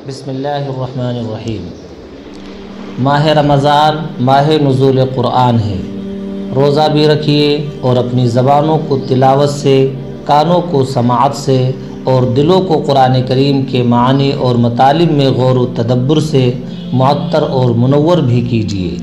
بسم اللہ الرحمن الرحیم۔ ماہ رمضان ماہ نزول قرآن ہے۔ روزہ بھی رکھیے اور اپنی زبانوں کو تلاوت سے، کانوں کو سماعت سے اور دلوں کو قرآن کریم کے معانی اور مطالب میں غور و تدبر سے معطر اور منور بھی کیجیے۔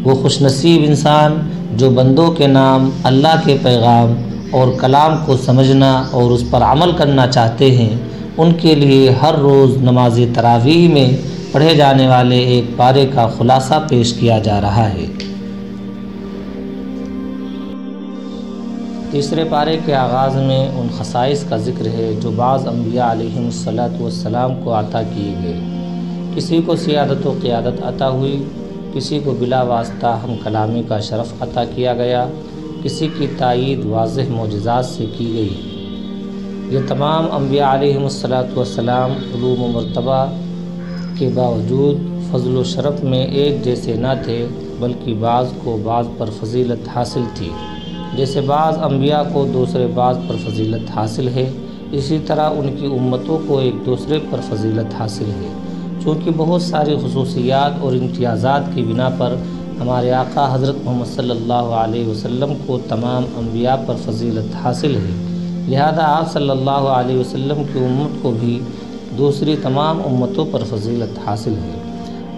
وہ خوش نصیب انسان جو بندوں کے نام، اللہ کے پیغام اور کلام کو سمجھنا اور اس پر عمل کرنا چاہتے ہیں، ان کے لیے ہر روز نماز تراویح میں پڑھے جانے والے ایک پارے کا خلاصہ پیش کیا جا رہا ہے۔ تیسرے پارے کے آغاز میں ان خصائص کا ذکر ہے جو بعض انبیاء علیہم السلام کو عطا کیے گئے۔ کسی کو سیادت و قیادت عطا ہوئی، کسی کو بلا واسطہ ہم کلامی کا شرف عطا کیا گیا، کسی کی تائید واضح معجزات سے کی گئی۔ یہ تمام انبیاء علیہم السلام علوم و مرتبہ کے باوجود فضل و شرف میں ایک جیسے نہ تھے، بلکہ بعض کو بعض پر فضیلت حاصل تھی۔ جیسے بعض انبیاء کو دوسرے بعض پر فضیلت حاصل ہے، اسی طرح ان کی امتوں کو ایک دوسرے پر فضیلت حاصل ہے۔ چونکہ بہت ساری خصوصیات اور امتیازات کی بنا پر ہمارے آقا حضرت محمد صلی اللہ علیہ وسلم کو تمام انبیاء پر فضیلت حاصل ہے، لہذا آپ صلی اللہ علیہ وسلم کی امت کو بھی دوسری تمام امتوں پر فضیلت حاصل ہے۔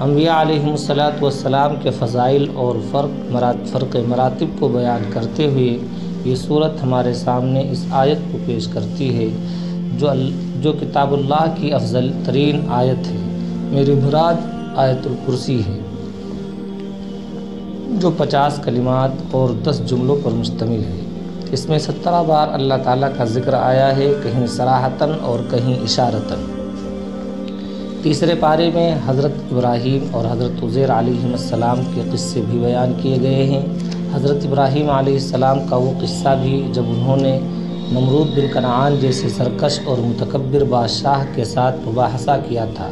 انبیاء علیہم السلام کے فضائل اور فرق مراتب کو بیان کرتے ہوئے یہ صورت ہمارے سامنے اس آیت کو پیش کرتی ہے جو کتاب اللہ کی افضل ترین آیت ہے۔ میری مراد آیت الکرسی ہے، جو 50 کلمات اور 10 جملوں پر مشتمل ہے۔ اس میں 17 بار اللہ تعالیٰ کا ذکر آیا ہے، کہیں صراحتاً اور کہیں اشارتاً۔ تیسرے پارے میں حضرت ابراہیم اور حضرت عزیر علیہ السلام کے قصے بھی بیان کیے گئے ہیں۔ حضرت ابراہیم علیہ السلام کا وہ قصہ بھی جب انہوں نے نمرود بن کنعان جیسے سرکش اور متکبر بادشاہ کے ساتھ مباحثہ کیا تھا،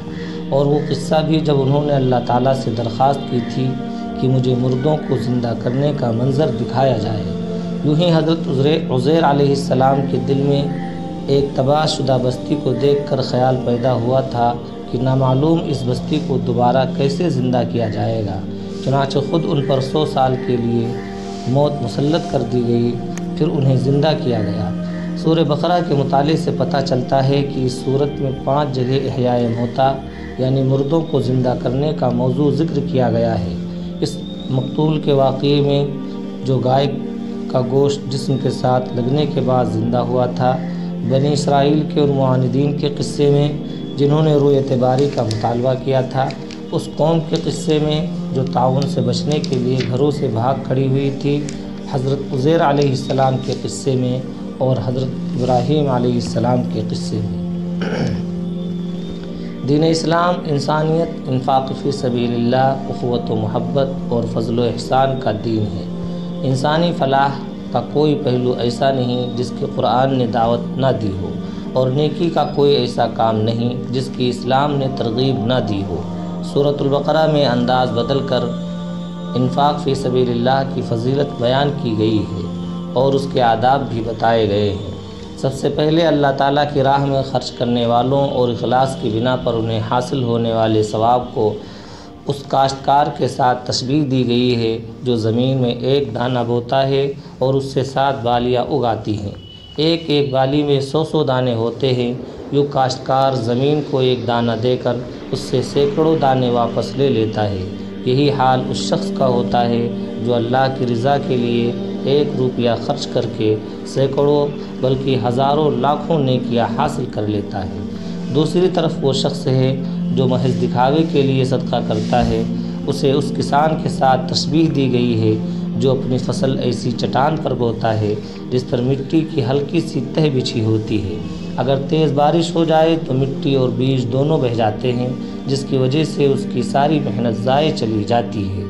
اور وہ قصہ بھی جب انہوں نے اللہ تعالیٰ سے درخواست کی تھی کہ مجھے مردوں کو زندہ کرنے کا منظر دکھایا جائے۔ یوں ہی حضرت عزیر علیہ السلام کے دل میں ایک تباہ شدہ بستی کو دیکھ کر خیال پیدا ہوا تھا کہ نامعلوم اس بستی کو دوبارہ کیسے زندہ کیا جائے گا۔ چنانچہ خود ان پر 100 سال کے لیے موت مسلط کر دی گئی، پھر انہیں زندہ کیا گیا۔ سورہ بقرہ کے مطالعے سے پتہ چلتا ہے کہ اس صورت میں 5 جگہ احیاء موتیٰ یعنی مردوں کو زندہ کرنے کا موضوع ذکر کیا گیا ہے۔ اس مقتول کے واقعے میں جو گائے کا گوشت جسم کے ساتھ لگنے کے بعد زندہ ہوا تھا، بنی اسرائیل کے اور معاندین کے قصے میں جنہوں نے روح اعتباری کا مطالبہ کیا تھا، اس قوم کے قصے میں جو تعاون سے بچنے کے لیے گھروں سے بھاگ کھڑی ہوئی تھی، حضرت عزیر علیہ السلام کے قصے میں اور حضرت ابراہیم علیہ السلام کے قصے میں۔ دین اسلام انسانیت، انفاق فی سبیل اللہ، اخوت و محبت اور فضل و احسان کا دین ہے۔ انسانی فلاح کا کوئی پہلو ایسا نہیں جس کی قرآن نے دعوت نہ دی ہو، اور نیکی کا کوئی ایسا کام نہیں جس کی اسلام نے ترغیب نہ دی ہو۔ سورۃ البقرہ میں انداز بدل کر انفاق فی سبیل اللہ کی فضیلت بیان کی گئی ہے اور اس کے آداب بھی بتائے گئے ہیں۔ سب سے پہلے اللہ تعالیٰ کی راہ میں خرچ کرنے والوں اور اخلاص کی بنا پر انہیں حاصل ہونے والے ثواب کو اس کاشتکار کے ساتھ تشبیہ دی گئی ہے جو زمین میں ایک دانہ بوتا ہے اور اس سے 7 بالیاں اگاتی ہیں۔ ایک ایک بالی میں 100 دانے ہوتے ہیں۔ یوں کاشتکار زمین کو ایک دانہ دے کر اس سے سینکڑوں دانے واپس لے لیتا ہے۔ یہی حال اس شخص کا ہوتا ہے جو اللہ کی رضا کے لیے 1 روپیہ خرچ کر کے سینکڑوں بلکہ ہزاروں لاکھوں نیکیاں حاصل کر لیتا ہے۔ دوسری طرف وہ شخص ہے جو محض دکھاوے کے لیے صدقہ کرتا ہے، اسے اس کسان کے ساتھ تشبیہ دی گئی ہے جو اپنی فصل ایسی چٹان پر بوتا ہے جس پر مٹی کی ہلکی سی تہ بچھی ہوتی ہے۔ اگر تیز بارش ہو جائے تو مٹی اور بیج دونوں بہہ جاتے ہیں، جس کی وجہ سے اس کی ساری محنت ضائع چلی جاتی ہے۔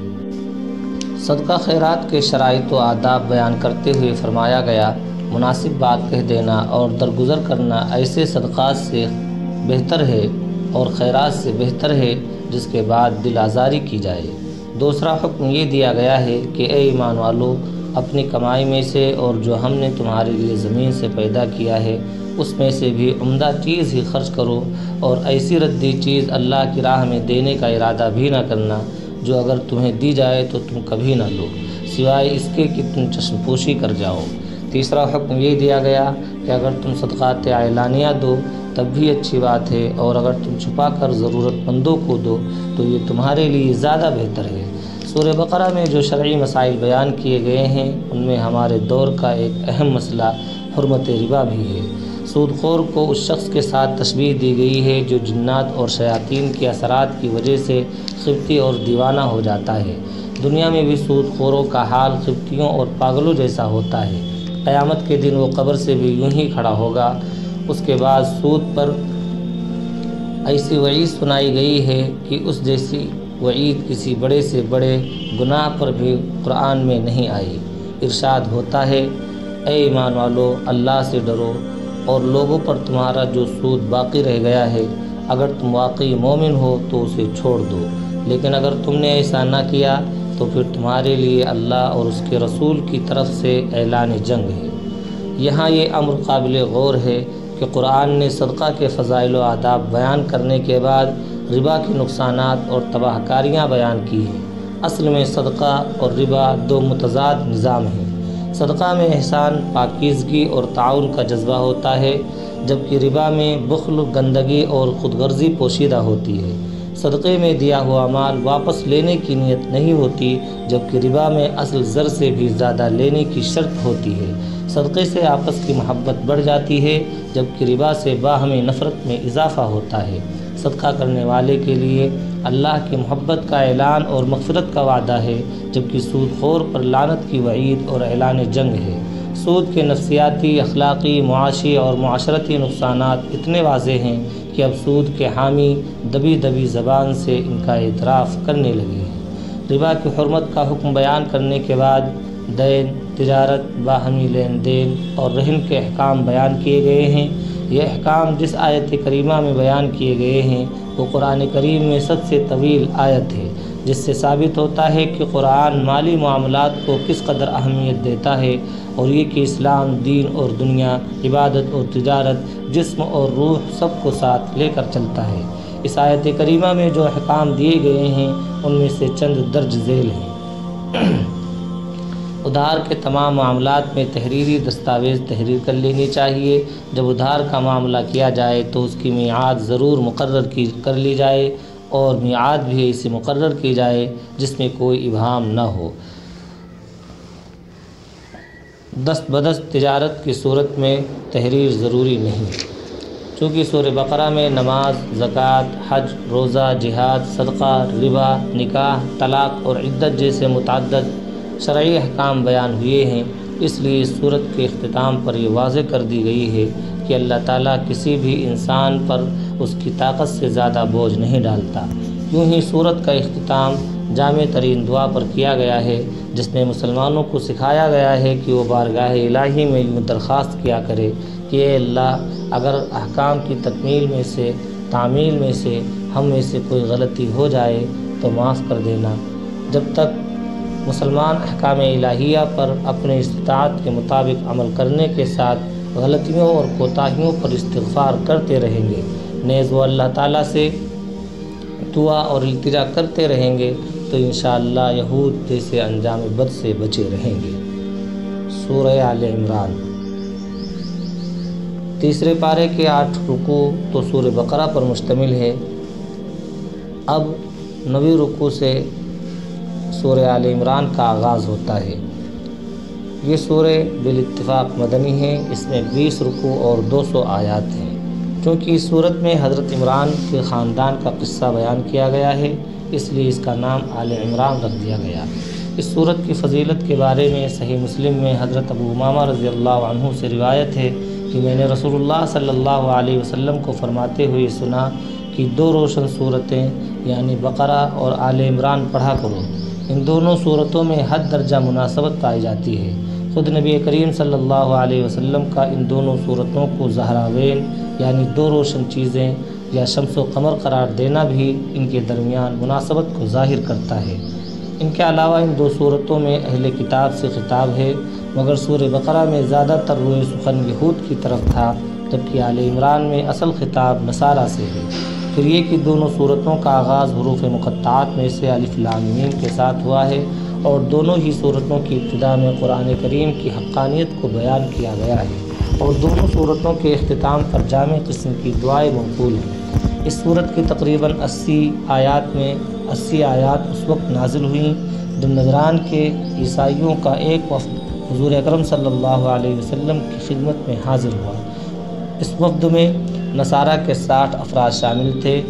صدقہ خیرات کے شرائط و آداب بیان کرتے ہوئے فرمایا گیا، مناسب بات کہہ دینا اور درگزر کرنا ایسے صدقات سے بہتر ہے اور خیرات سے بہتر ہے جس کے بعد دل آزاری کی جائے۔ دوسرا حکم یہ دیا گیا ہے کہ اے ایمان والو، اپنی کمائی میں سے اور جو ہم نے تمہارے لیے زمین سے پیدا کیا ہے اس میں سے بھی عمدہ چیز ہی خرچ کرو، اور ایسی ردی چیز اللہ کی راہ میں دینے کا ارادہ بھی نہ کرنا جو اگر تمہیں دی جائے تو تم کبھی نہ لو، سوائے اس کے کہ تم چشم پوشی کر جاؤ۔ تیسرا حکم یہ دیا گیا کہ اگر تم صدقات اعلانیہ دو تب بھی اچھی بات ہے، اور اگر تم چھپا کر ضرورت مندوں کو دو تو یہ تمہارے لیے زیادہ بہتر ہے۔ سورہ بقرہ میں جو شرعی مسائل بیان کیے گئے ہیں ان میں ہمارے دور کا ایک اہم مسئلہ حرمت ربا بھی ہے۔ سود خور کو اس شخص کے ساتھ تشبیہ دی گئی ہے جو جنات اور شیاطین کے اثرات کی وجہ سے خبتی اور دیوانہ ہو جاتا ہے۔ دنیا میں بھی سود خوروں کا حال خبتیوں اور پاگلوں جیسا ہوتا ہے۔ قیامت کے دن وہ قبر سے بھی یوں ہی کھڑا ہوگا۔ اس کے بعد سود پر ایسی وعید سنائی گئی ہے کہ اس جیسی وعید کسی بڑے سے بڑے گناہ پر بھی قرآن میں نہیں آئی۔ ارشاد ہوتا ہے، اے ایمان والو، اللہ سے ڈرو اور لوگوں پر تمہارا جو سود باقی رہ گیا ہے اگر تم واقعی مومن ہو تو اسے چھوڑ دو، لیکن اگر تم نے ایسا نہ کیا تو پھر تمہارے لیے اللہ اور اس کے رسول کی طرف سے اعلان جنگ ہے۔ یہاں یہ امر قابل غور ہے کہ قرآن نے صدقہ کے فضائل و آداب بیان کرنے کے بعد ربا کے نقصانات اور تباہ کاریاں بیان کی ہیں۔ اصل میں صدقہ اور ربا دو متضاد نظام ہیں۔ صدقہ میں احسان، پاکیزگی اور تعاون کا جذبہ ہوتا ہے، جبکہ ربا میں بخل، گندگی اور خود غرضی پوشیدہ ہوتی ہے۔ صدقے میں دیا ہوا مال واپس لینے کی نیت نہیں ہوتی، جبکہ ربا میں اصل زر سے بھی زیادہ لینے کی شرط ہوتی ہے۔ صدقے سے آپس کی محبت بڑھ جاتی ہے، جبکہ ربا سے باہمی نفرت میں اضافہ ہوتا ہے۔ صدقہ کرنے والے کے لیے اللہ کی محبت کا اعلان اور مغفرت کا وعدہ ہے، جبکہ سود خور پر لعنت کی وعید اور اعلان جنگ ہے۔ سود کے نفسیاتی، اخلاقی، معاشی اور معاشرتی نقصانات اتنے واضح ہیں کہ اب سود کے حامی دبی دبی زبان سے ان کا اعتراف کرنے لگے ہیں۔ ربا کی حرمت کا حکم بیان کرنے کے بعد دین، تجارت، باہمی لین دین اور رہن کے احکام بیان کیے گئے ہیں۔ یہ احکام جس آیت کریمہ میں بیان کیے گئے ہیں وہ قرآن کریم میں سب سے طویل آیت ہے، جس سے ثابت ہوتا ہے کہ قرآن مالی معاملات کو کس قدر اہمیت دیتا ہے، اور یہ کہ اسلام دین اور دنیا، عبادت اور تجارت، جسم اور روح سب کو ساتھ لے کر چلتا ہے۔ اس آیت کریمہ میں جو احکام دیے گئے ہیں ان میں سے چند درج ذیل ہیں۔ ادھار کے تمام معاملات میں تحریری دستاویز تحریر کر لینی چاہیے۔ جب ادھار کا معاملہ کیا جائے تو اس کی میعاد ضرور مقرر کر لی جائے، اور میعاد بھی اسے مقرر کی جائے جس میں کوئی ابہام نہ ہو۔ دست بدست تجارت کی صورت میں تحریر ضروری نہیں، چونکہ سورہ بقرہ میں نماز، زکوٰۃ، حج، روزہ، جہاد، صدقہ، ربا، نکاح، طلاق اور عدت جیسے متعدد شرعی احکام بیان ہوئے ہیں، اس لیے اس صورت کے اختتام پر یہ واضح کر دی گئی ہے کہ اللہ تعالیٰ کسی بھی انسان پر اس کی طاقت سے زیادہ بوجھ نہیں ڈالتا۔ یوں ہی صورت کا اختتام جامع ترین دعا پر کیا گیا ہے، جس میں مسلمانوں کو سکھایا گیا ہے کہ وہ بارگاہ الہی میں یوں درخواست کیا کرے کہ اے اللہ، اگر احکام کی تکمیل میں سے، تعمیل میں سے ہم میں سے کوئی غلطی ہو جائے تو معاف کر دینا۔ جب تک مسلمان احکام الہیہ پر اپنے استطاعت کے مطابق عمل کرنے کے ساتھ غلطیوں اور کوتاہیوں پر استغفار کرتے رہیں گے، نیز وہ اللہ تعالیٰ سے دعا اور التجا کرتے رہیں گے تو انشاءاللہ یہود جیسے انجام بد سے بچے رہیں گے۔ سورہ آل عمران، تیسرے پارے کے 8 رکوع تو سورہ بقرہ پر مشتمل ہے۔ اب 9ویں رکوع سے سورہ آل عمران کا آغاز ہوتا ہے۔ یہ سورہ بالاتفاق مدنی ہے، اس میں 20 رکوع اور 200 آیات ہیں۔ چونکہ اس سورت میں حضرت عمران کے خاندان کا قصہ بیان کیا گیا ہے، اس لیے اس کا نام آل عمران رکھ دیا گیا۔ اس سورت کی فضیلت کے بارے میں صحیح مسلم میں حضرت ابو امامہ رضی اللہ عنہ سے روایت ہے کہ میں نے رسول اللہ صلی اللہ علیہ وسلم کو فرماتے ہوئے سنا کہ 2 روشن صورتیں یعنی بقرہ اور آل عمران پڑھا کرو، ان دونوں صورتوں میں حد درجہ مناسبت پائی جاتی ہے۔ خود نبی کریم صلی اللہ علیہ وسلم کا ان دونوں صورتوں کو زہراوین یعنی 2 روشن چیزیں یا شمس و قمر قرار دینا بھی ان کے درمیان مناسبت کو ظاہر کرتا ہے۔ ان کے علاوہ ان 2 صورتوں میں اہل کتاب سے خطاب ہے، مگر سورہ بقرہ میں زیادہ تر روئے سخن یہود کی طرف تھا، جبکہ آل عمران میں اصل خطاب نصارہ سے ہے۔ پھر یہ کہ دونوں صورتوں کا آغاز حروف مقطعات میں سے الف لام میم کے ساتھ ہوا ہے، اور دونوں ہی صورتوں کی ابتدا میں قرآن کریم کی حقانیت کو بیان کیا گیا ہے، اور دونوں صورتوں کے اختتام پر جامع قسم کی دعائیں منقول ہیں۔ اس صورت کی تقریباً 80 آیات میں 80 آیات اس وقت نازل ہوئیں جب نجران کے عیسائیوں کا ایک وفد حضور اکرم صلی اللہ علیہ وسلم کی خدمت میں حاضر ہوا۔ اس وفد میں نصارہ کے 60 افراد شامل تھے۔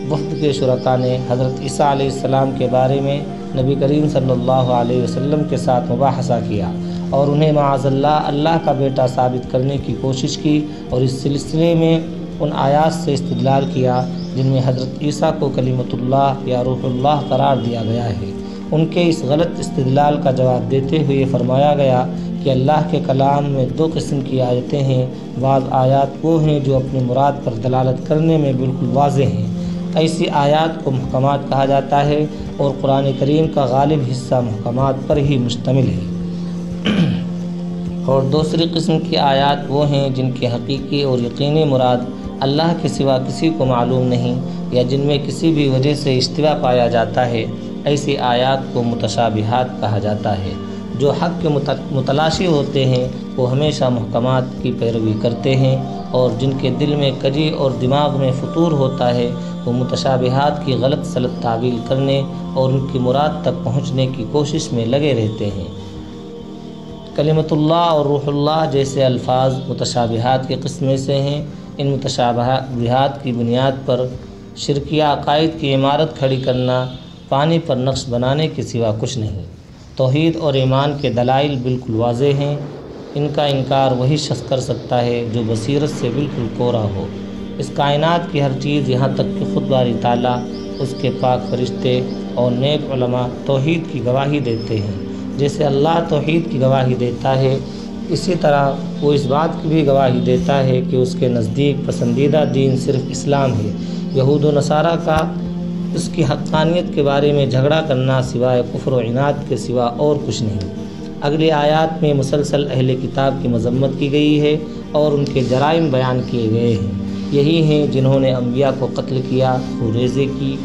وفد کے شرکاء نے حضرت عیسیٰ علیہ السلام کے بارے میں نبی کریم صلی اللہ علیہ وسلم کے ساتھ مباحثہ کیا اور انہیں معاذ اللہ کا بیٹا ثابت کرنے کی کوشش کی، اور اس سلسلے میں ان آیات سے استدلال کیا جن میں حضرت عیسیٰ کو کلمۃ اللہ یا روح اللہ قرار دیا گیا ہے۔ ان کے اس غلط استدلال کا جواب دیتے ہوئے فرمایا گیا کہ اللہ کے کلام میں 2 قسم کی آیتیں ہیں۔ بعض آیات وہ ہیں جو اپنی مراد پر دلالت کرنے میں بالکل واضح ہیں، ایسی آیات کو محکمات کہا جاتا ہے، اور قرآن کریم کا غالب حصہ محکمات پر ہی مشتمل ہے۔ اور دوسری قسم کی آیات وہ ہیں جن کی حقیقی اور یقینی مراد اللہ کے سوا کسی کو معلوم نہیں، یا جن میں کسی بھی وجہ سے اشتباہ پایا جاتا ہے۔ ایسی آیات کو متشابہات کہا جاتا ہے۔ جو حق کے متلاشی ہوتے ہیں وہ ہمیشہ محکمات کی پیروی کرتے ہیں، اور جن کے دل میں کجی اور دماغ میں فطور ہوتا ہے وہ متشابہات کی غلط سلط تعویل کرنے اور ان کی مراد تک پہنچنے کی کوشش میں لگے رہتے ہیں۔ کلمۃ اللہ اور روح اللہ جیسے الفاظ متشابہات کے قسم سے ہیں۔ ان متشابہات کی بنیاد پر شرکیہ عقائد کی عمارت کھڑی کرنا پانی پر نقش بنانے کے سوا کچھ نہیں۔ توحید اور ایمان کے دلائل بالکل واضح ہیں۔ ان کا انکار وہی شخص کر سکتا ہے جو بصیرت سے بالکل کورا ہو۔ اس کائنات کی ہر چیز، یہاں تک کہ خود باری تعالیٰ، اس کے پاک فرشتے اور نیک علماء توحید کی گواہی دیتے ہیں۔ جیسے اللہ توحید کی گواہی دیتا ہے، اسی طرح وہ اس بات کی بھی گواہی دیتا ہے کہ اس کے نزدیک پسندیدہ دین صرف اسلام ہے۔ یہود و نصارہ کا اس کی حقانیت کے بارے میں جھگڑا کرنا سوائے کفر و عناد کے سوا اور کچھ نہیں۔ اگلی آیات میں مسلسل اہل کتاب کی مذمت کی گئی ہے اور ان کے جرائم بیان کیے گئے ہیں۔ یہی ہیں جنہوں نے انبیاء کو قتل کیا، خوریزیں کی،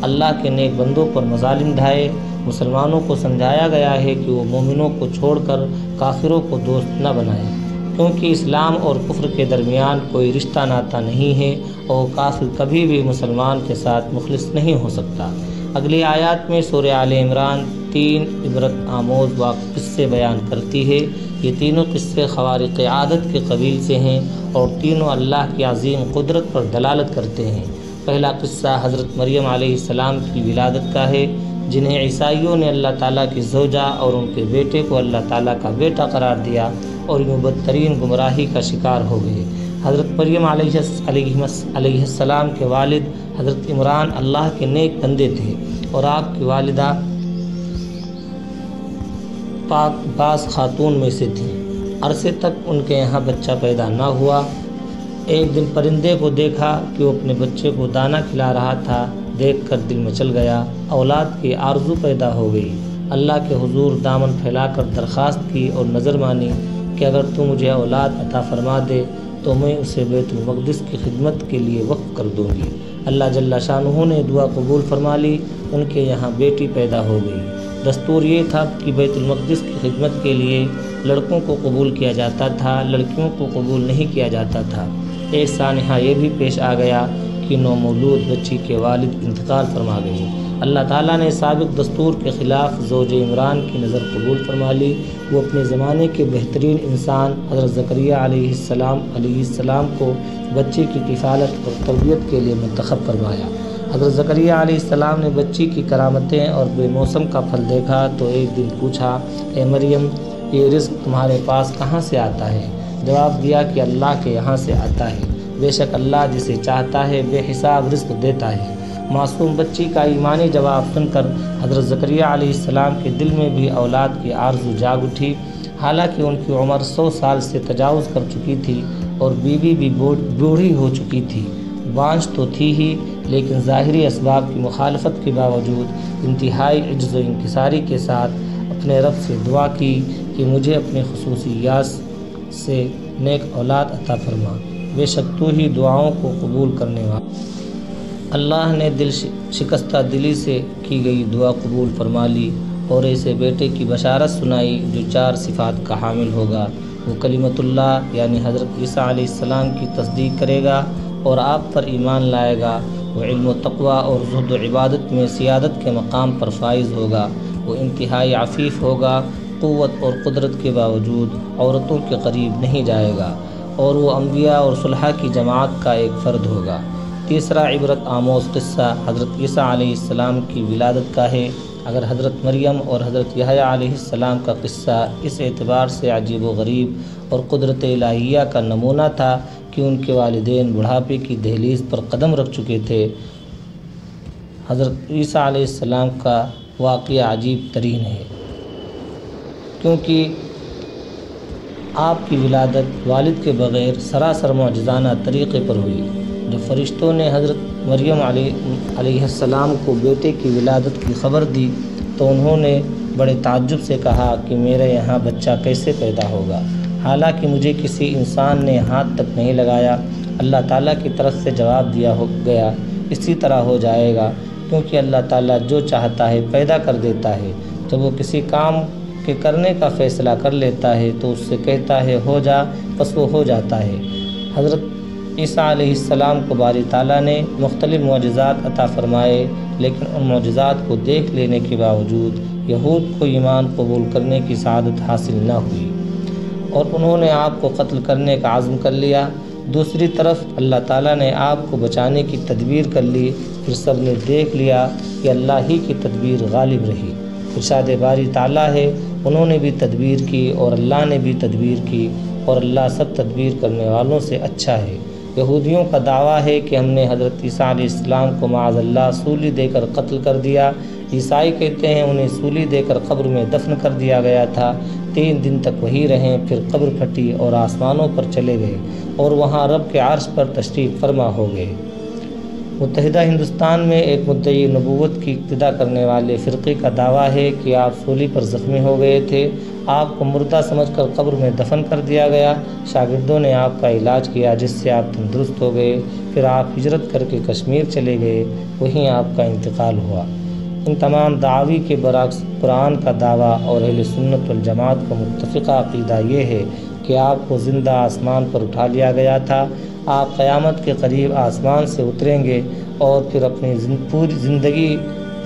اللہ کے نیک بندوں پر مظالم ڈھائے۔ مسلمانوں کو سمجھایا گیا ہے کہ وہ مومنوں کو چھوڑ کر کافروں کو دوست نہ بنائیں، کیونکہ اسلام اور کفر کے درمیان کوئی رشتہ ناتا نہیں ہے، اور کافر کبھی بھی مسلمان کے ساتھ مخلص نہیں ہو سکتا۔ اگلی آیات میں سورہ آل عمران 3 عبرت آموز قصے بیان کرتی ہے۔ یہ تینوں قصے خوارق عادت کے قبیل سے ہیں اور تینوں اللہ کی عظیم قدرت پر دلالت کرتے ہیں۔ پہلا قصہ حضرت مریم علیہ السلام کی ولادت کا ہے، جنہیں عیسائیوں نے اللہ تعالیٰ کی زوجہ اور ان کے بیٹے کو اللہ تعالیٰ کا بیٹا قرار دیا اور یوں بدترین گمراہی کا شکار ہو گئے۔ حضرت مریم علیہ السلام کے والد حضرت عمران اللہ کے نیک بندے تھے، اور آپ کی والدہ پاک باز خاتون میں سے تھیں۔ عرصے تک ان کے یہاں بچہ پیدا نہ ہوا۔ ایک دن پرندے کو دیکھا کہ وہ اپنے بچے کو دانہ کھلا رہا تھا، دیکھ کر دل مچل گیا، اولاد کی آرزو پیدا ہو گئی۔ اللہ کے حضور دامن پھیلا کر درخواست کی اور نظر مانی کہ اگر تو مجھے اولاد عطا فرما دے تو میں اسے بیت المقدس کی خدمت کے لیے وقف کر دوں گی۔ اللہ جل شانہ نے دعا قبول فرما لی، ان کے یہاں بیٹی پیدا ہو گئی۔ دستور یہ تھا کہ بیت المقدس کی خدمت کے لیے لڑکوں کو قبول کیا جاتا تھا، لڑکیوں کو قبول نہیں کیا جاتا تھا۔ ایک سانحہ یہ بھی پیش آ گیا کہ نومولود بچی کے والد انتقال فرما گئے۔ اللہ تعالیٰ نے سابق دستور کے خلاف زوج عمران کی نظر قبول فرما لی۔ وہ اپنے زمانے کے بہترین انسان حضرت زکریہ علیہ السلام کو بچے کی کفالت اور تربیت کے لیے منتخب فرمایا۔ حضرت زکریہ علیہ السلام نے بچی کی کرامتیں اور بے موسم کا پھل دیکھا تو ایک دن پوچھا، اے مریم، یہ رزق تمہارے پاس کہاں سے آتا ہے؟ جواب دیا کہ اللہ کے یہاں سے آتا ہے، بے شک اللہ جسے چاہتا ہے بے حساب رزق دیتا ہے۔ معصوم بچی کا ایمانی جواب سن کر حضرت زکریہ علیہ السلام کے دل میں بھی اولاد کی آرزو جاگ اٹھی۔ حالانکہ ان کی عمر 100 سال سے تجاوز کر چکی تھی اور بیوی بھی بوڑھی ہو چکی تھی۔ بانجھ تو تھی ہی، لیکن ظاہری اسباب کی مخالفت کے باوجود انتہائی عجز و انکساری کے ساتھ اپنے رب سے دعا کی کہ مجھے اپنے خصوصیات سے نیک اولاد عطا فرما۔ بے شک تو ہی دعاؤں کو قبول کرنے والا۔ اللہ نے دل شکستہ دلی سے کی گئی دعا قبول فرما لی اور ایسے بیٹے کی بشارت سنائی جو 4 صفات کا حامل ہوگا۔ وہ کلمۃ اللہ یعنی حضرت عیسیٰ علیہ السلام کی تصدیق کرے گا اور آپ پر ایمان لائے گا۔ وہ علم و تقویٰ اور زہد و عبادت میں سیادت کے مقام پر فائز ہوگا۔ وہ انتہائی عفیف ہوگا، قوت اور قدرت کے باوجود عورتوں کے قریب نہیں جائے گا، اور وہ انبیاء اور صلحاء کی جماعت کا ایک فرد ہوگا۔ تیسرا عبرت آموز قصہ حضرت عیسیٰ علیہ السلام کی ولادت کا ہے۔ اگر حضرت مریم اور حضرت یحییٰ علیہ السلام کا قصہ اس اعتبار سے عجیب و غریب اور قدرت الہیہ کا نمونہ تھا کہ ان کے والدین بڑھاپے کی دہلیز پر قدم رکھ چکے تھے، حضرت عیسیٰ علیہ السلام کا واقعہ عجیب ترین ہے، کیونکہ آپ کی ولادت والد کے بغیر سراسر معجزانہ طریقے پر ہوئی۔ جب فرشتوں نے حضرت مریم علیہ السلام کو بیٹے کی ولادت کی خبر دی تو انہوں نے بڑے تعجب سے کہا کہ میرے یہاں بچہ کیسے پیدا ہوگا، حالانکہ مجھے کسی انسان نے ہاتھ تک نہیں لگایا۔ اللہ تعالیٰ کی طرف سے جواب دیا گیا، اسی طرح ہو جائے گا، کیونکہ اللہ تعالیٰ جو چاہتا ہے پیدا کر دیتا ہے۔ جب وہ کسی کام کے کرنے کا فیصلہ کر لیتا ہے تو اس سے کہتا ہے ہو جا، پس وہ ہو جاتا ہے۔ حضرت عیسیٰ علیہ السلام کو باری تعالیٰ نے مختلف معجزات عطا فرمائے، لیکن ان معجزات کو دیکھ لینے کے باوجود یہود کو ایمان قبول کرنے کی سعادت حاصل نہ ہوئی اور انہوں نے آپ کو قتل کرنے کا عزم کر لیا۔ دوسری طرف اللہ تعالیٰ نے آپ کو بچانے کی تدبیر کر لی، پھر سب نے دیکھ لیا کہ اللہ ہی کی تدبیر غالب رہی۔ ارشاد باری تعالیٰ ہے، انہوں نے بھی تدبیر کی اور اللہ نے بھی تدبیر کی، اور اللہ سب تدبیر کرنے والوں سے اچھا ہے۔ یہودیوں کا دعویٰ ہے کہ ہم نے حضرت عیسیٰ علیہ السلام کو معاذ اللہ سولی دے کر قتل کر دیا۔ عیسائی کہتے ہیں انہیں سولی دے کر قبر میں دفن کر دیا گیا تھا، 3 دن تک وہی رہیں، پھر قبر پھٹی اور آسمانوں پر چلے گئے اور وہاں رب کے عرش پر تشریف فرما ہو گئے۔ متحدہ ہندوستان میں ایک مدعی نبوت کی ابتدا کرنے والے فرقے کا دعویٰ ہے کہ آپ سولی پر زخمی ہو گئے تھے، آپ کو مردہ سمجھ کر قبر میں دفن کر دیا گیا، شاگردوں نے آپ کا علاج کیا جس سے آپ تندرست ہو گئے، پھر آپ ہجرت کر کے کشمیر چلے گئے، وہیں آپ کا انتقال ہوا۔ ان تمام دعاوی کے برعکس قرآن کا دعویٰ اور اہل سنت والجماعت کا متفقہ عقیدہ یہ ہے کہ آپ کو زندہ آسمان پر اٹھا لیا گیا تھا۔ آپ قیامت کے قریب آسمان سے اتریں گے اور پھر اپنی پوری زندگی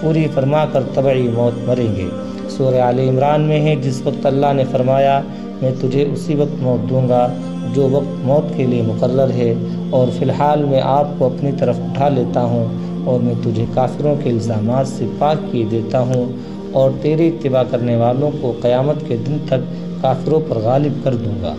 پوری فرما کر طبعی موت مریں گے۔ سورہ آل عمران میں ہے، جس وقت اللہ نے فرمایا میں تجھے اسی وقت موت دوں گا جو وقت موت کے لیے مقرر ہے، اور فی الحال میں آپ کو اپنی طرف اٹھا لیتا ہوں اور میں تجھے کافروں کے الزامات سے پاک کیے دیتا ہوں اور تیری اتباع کرنے والوں کو قیامت کے دن تک کافروں پر غالب کر دوں گا۔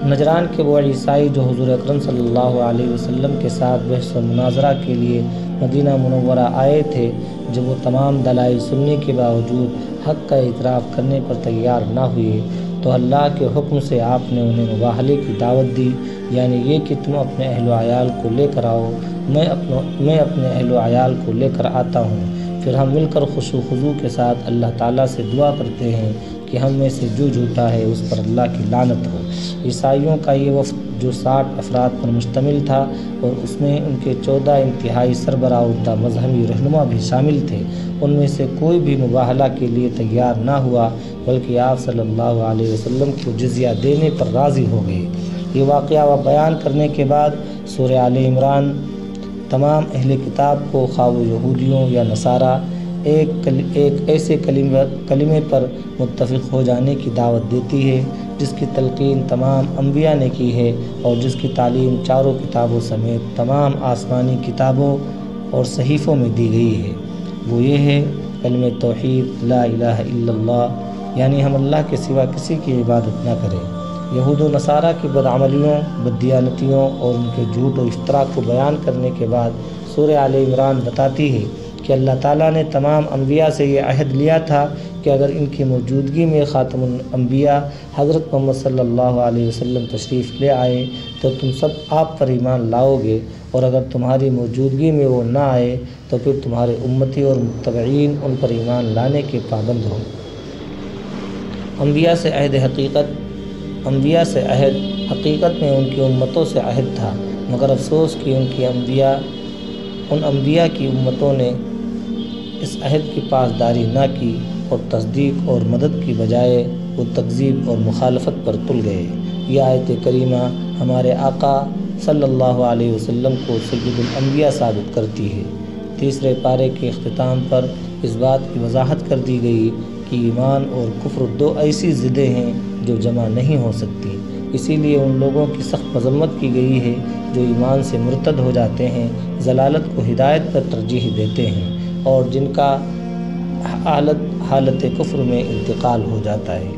نجران کے وہ عیسائی جو حضور اکرم صلی اللہ علیہ وسلم کے ساتھ بحث و مناظرہ کے لیے مدینہ منورہ آئے تھے، جب وہ تمام دلائل سننے کے باوجود حق کا اعتراف کرنے پر تیار نہ ہوئے تو اللہ کے حکم سے آپ نے انہیں مباہلے کی دعوت دی، یعنی یہ کہ تم اپنے اہل و عیال کو لے کر آؤ، میں اپنے اہل و عیال کو لے کر آتا ہوں، پھر ہم مل کر خشوع و خضوع کے ساتھ اللہ تعالیٰ سے دعا کرتے ہیں کہ ہم میں سے جو جھوٹا ہے اس پر اللہ کی لعنت ہو۔ عیسائیوں کا یہ وفد جو 60 افراد پر مشتمل تھا اور اس میں ان کے 14 انتہائی سربراہ مذہبی رہنما بھی شامل تھے، ان میں سے کوئی بھی مباہلہ کے لیے تیار نہ ہوا، بلکہ آپ صلی اللہ علیہ وسلم کو جزیہ دینے پر راضی ہو گئے۔ یہ واقعہ بیان کرنے کے بعد سورہ آل عمران تمام اہل کتاب کو، خواہ وہ یہودیوں یا نصارہ، ایک ایسے کلمے پر متفق ہو جانے کی دعوت دیتی ہے جس کی تلقین تمام انبیاء نے کی ہے اور جس کی تعلیم چاروں کتابوں سمیت تمام آسمانی کتابوں اور صحیفوں میں دی گئی ہے۔ وہ یہ ہے کلمہ توحید لا الہ الا اللہ، یعنی ہم اللہ کے سوا کسی کی عبادت نہ کریں۔ یہود و نصارہ کی بدعملیوں، بددیانتیوں اور ان کے جھوٹ و افطرا کو بیان کرنے کے بعد سورہ آل عمران بتاتی ہے کہ اللہ تعالیٰ نے تمام انبیاء سے یہ عہد لیا تھا کہ اگر ان کی موجودگی میں خاتم الانبیاء حضرت محمد صلی اللہ علیہ وسلم تشریف لے آئے تو تم سب آپ پر ایمان لاؤ گے، اور اگر تمہاری موجودگی میں وہ نہ آئے تو پھر تمہارے امتی اور متبعین ان پر ایمان لانے کے پابند ہوں۔ انبیاء سے عہد حقیقت میں ان کی امتوں سے عہد تھا، مگر افسوس کہ ان انبیاء کی امتوں نے اس عہد کی پاسداری نہ کی اور تصدیق اور مدد کی بجائے وہ تکذیب اور مخالفت پر تل گئے۔ یہ آیت کریمہ ہمارے آقا صلی اللہ علیہ وسلم کو سید الانبیاء ثابت کرتی ہے۔ تیسرے پارے کے اختتام پر اس بات کی وضاحت کر دی گئی کہ ایمان اور کفر دو ایسی ضدیں ہیں جو جمع نہیں ہو سکتی، اسی لیے ان لوگوں کی سخت مذمت کی گئی ہے جو ایمان سے مرتد ہو جاتے ہیں، ضلالت کو ہدایت پر ترجیح دیتے ہیں اور جن کا حالت کفر میں انتقال ہو جاتا ہے۔